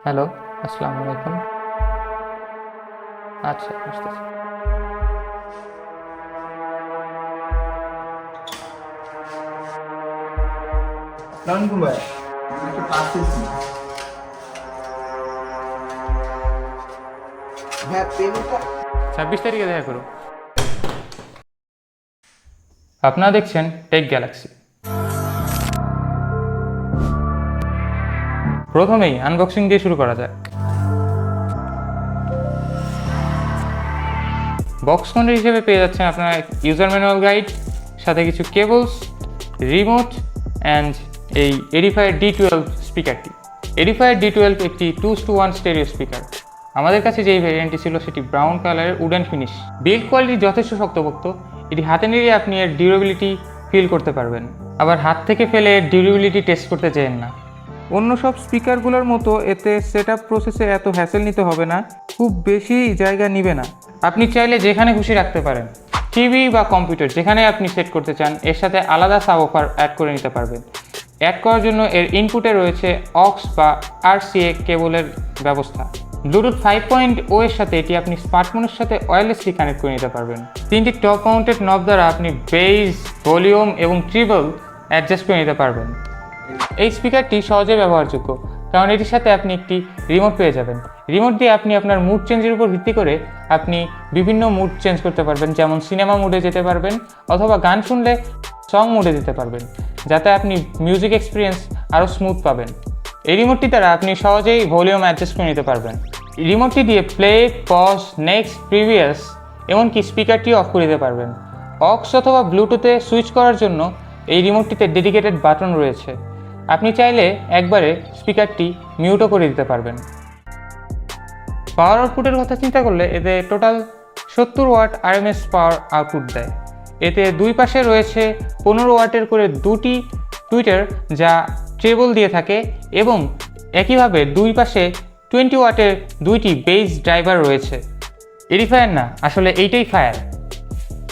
Hello, আসসালামু আলাইকুম। আচ্ছা, আসতেছি। আসসালামু ভাই, একটা পার্সেল ছিল। হ্যাঁ, পেমেন্টটা 26 তারিখে দেখা করো। আপনারা দেখছেন টেক গ্যালাক্সি। প্রথমেই আনবক্সিং দিয়ে শুরু করা যায়। বক্স কন্টেন্ট হিসেবে পেয়ে যাচ্ছেন আপনারা ইউজার ম্যানুয়াল গাইড, সাথে কিছু কেবলস, রিমোট অ্যান্ড এই এডিফায়ার D12 স্পিকারটি। এডিফায়ার D12 একটি 2:1 স্টেরিও স্পিকার। আমাদের কাছে যেই ভ্যারিয়েন্টটি ছিল সেটি ব্রাউন কালারের উডেন ফিনিশ। বিল্ড কোয়ালিটি যথেষ্ট শক্তপোক্ত। এটি হাতে নিয়ে আপনি এর ডিউরেবিলিটি ফিল করতে পারবেন। আবার হাত থেকে ফেলে ডিউরেবিলিটি টেস্ট করতে চান না। অন্য সব স্পিকারগুলোর মতো এতে সেটআপ প্রসেসে এত হ্যাসেল নিতে হবে না, খুব বেশি জায়গা নিবে না। আপনি চাইলে যেখানে খুশি রাখতে পারেন। টিভি বা কম্পিউটার যেখানে আপনি সেট করতে চান এর সাথে আলাদা সাবওয়ুফার অ্যাড করে নিতে পারবেন। অ্যাড করার জন্য এর ইনপুটে রয়েছে অক্স বা RCA কেবলের ব্যবস্থা। ব্লুটুথ 5.0 এর সাথে এটি আপনি স্মার্টফোনের সাথে ওয়্যারলেসলি কানেক্ট করে নিতে পারবেন। তিনটি টপ মাউন্টেড নব দ্বারা আপনি বেস, ভলিউম এবং ট্রিবল অ্যাডজাস্ট করে নিতে পারবেন। এই স্পিকারটি সহজে ব্যবহারযোগ্য, কারণ এটির সাথে আপনি একটি রিমোট পেয়ে যাবেন। রিমোট দিয়ে আপনি আপনার মুড চেঞ্জের উপর ভিত্তি করে আপনি বিভিন্ন মুড চেঞ্জ করতে পারবেন, যেমন সিনেমা মুডে যেতে পারবেন অথবা গান শুনলে সং মুডে যেতে পারবেন, যাতে আপনি মিউজিক এক্সপিরিয়েন্স আরও স্মুথ পাবেন। এই রিমোটটি দ্বারা আপনি সহজেই ভলিউম অ্যাডজাস্ট করে নিতে পারবেন। রিমোটটি দিয়ে প্লে, পজ, নেক্সট, প্রিভিয়াস এমনকি স্পিকারটি অফ করে দিতে পারবেন। অক্স অথবা ব্লুটুথে সুইচ করার জন্য এই রিমোটটিতে ডেডিকেটেড বাটন রয়েছে। আপনি চাইলে একবারে স্পিকারটি মিউটও করে দিতে পারবেন। পাওয়ার আউটপুটের কথা চিন্তা করলে এতে total 70 watt RMS power output দেয়। এতে দুই পাশে রয়েছে 15 ওয়াটের করে দুটি টুইটার যা ট্রেবল দিয়ে থাকে, এবং একইভাবে দুই পাশে 20 ওয়াটের দুইটি বেস ড্রাইভার রয়েছে। এডিফায়ার না, আসলে এইটাই ফায়ার।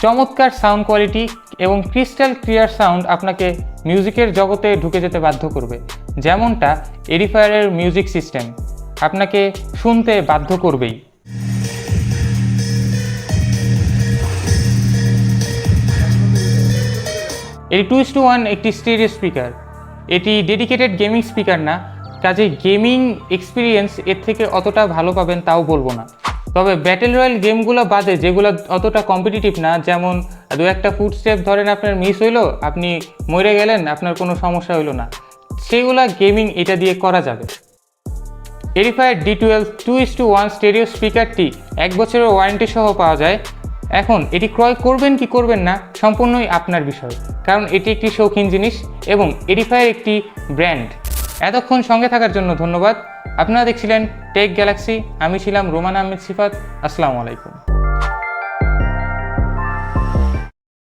চমৎকার সাউন্ড কোয়ালিটি এবং ক্রিস্টাল ক্লিয়ার সাউন্ড আপনাকে মিউজিকের জগতে ঢুকে যেতে বাধ্য করবে, যেমনটা এডিফায়ারের মিউজিক সিস্টেম আপনাকে শুনতে বাধ্য করবেই। এটি 2:1 একটি স্টেরিও স্পিকার। এটি ডেডিকেটেড গেমিং স্পিকার না, কাজে গেমিং এক্সপিরিয়েন্স এর থেকে অতটা ভালো পাবেন তাও বলবো না। তবে ব্যাটেল রয়্যাল গেমগুলো বাদে যেগুলো অতটা কম্পিটিটিভ না, যেমন দু একটা ফুট স্টেপ ধরেন আপনার মিস হইলো, আপনি মরে গেলেন, আপনার কোনো সমস্যা হইলো না, সেগুলা গেমিং এটা দিয়ে করা যাবে। এডিফায়ার D12 2:1 স্টেরিও স্পিকারটি 1 বছরের ওয়ারেন্টি সহ পাওয়া যায়। এখন এটি ক্রয় করবেন কি করবেন না সম্পূর্ণই আপনার বিষয়, কারণ এটি একটি শৌখিন জিনিস এবং এডিফায়ার একটি ব্র্যান্ড। এতক্ষণ সঙ্গে থাকার জন্য ধন্যবাদ। আপনারা দেখছিলেন টেক গ্যালাক্সি। আমি ছিলাম রোমান আহমেদ সিফাত। আসসালামু আলাইকুম।